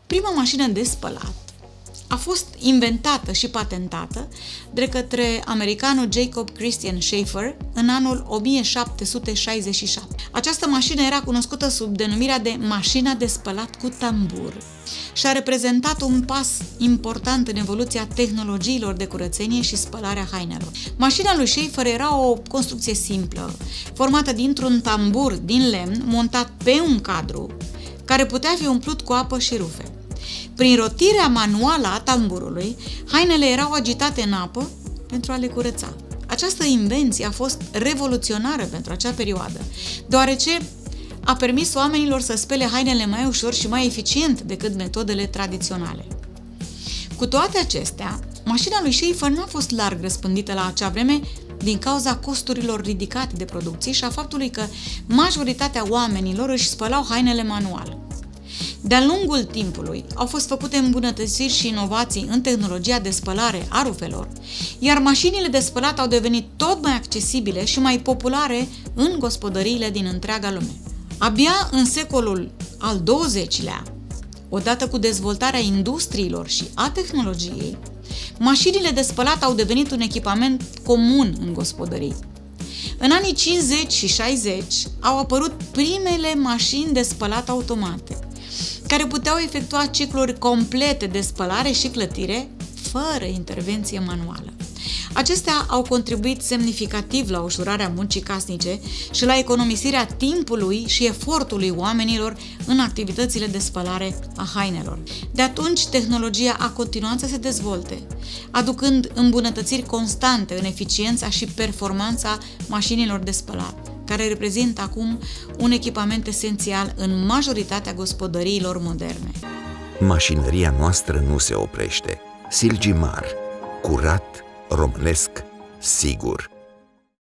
Prima mașină de spălat a fost inventată și patentată de către americanul Jacob Christian Schaefer în anul 1767. Această mașină era cunoscută sub denumirea de mașina de spălat cu tambur și a reprezentat un pas important în evoluția tehnologiilor de curățenie și spălarea hainelor. Mașina lui Schaefer era o construcție simplă, formată dintr-un tambur din lemn montat pe un cadru, care putea fi umplut cu apă și rufe. Prin rotirea manuală a tamburului, hainele erau agitate în apă pentru a le curăța. Această invenție a fost revoluționară pentru acea perioadă, deoarece a permis oamenilor să spele hainele mai ușor și mai eficient decât metodele tradiționale. Cu toate acestea, mașina lui Schaefer nu a fost larg răspândită la acea vreme din cauza costurilor ridicate de producție și a faptului că majoritatea oamenilor își spălau hainele manual. De-a lungul timpului au fost făcute îmbunătățiri și inovații în tehnologia de spălare a rufelor, iar mașinile de spălat au devenit tot mai accesibile și mai populare în gospodăriile din întreaga lume. Abia în secolul al XX-lea, odată cu dezvoltarea industriilor și a tehnologiei, mașinile de spălat au devenit un echipament comun în gospodării. În anii 50 și 60 au apărut primele mașini de spălat automate, care puteau efectua cicluri complete de spălare și clătire fără intervenție manuală. Acestea au contribuit semnificativ la ușurarea muncii casnice și la economisirea timpului și efortului oamenilor în activitățile de spălare a hainelor. De atunci, tehnologia a continuat să se dezvolte, aducând îmbunătățiri constante în eficiența și performanța mașinilor de spălat, care reprezintă acum un echipament esențial în majoritatea gospodăriilor moderne. Mașinăria noastră nu se oprește. Silgimar. Curat, românesc, sigur.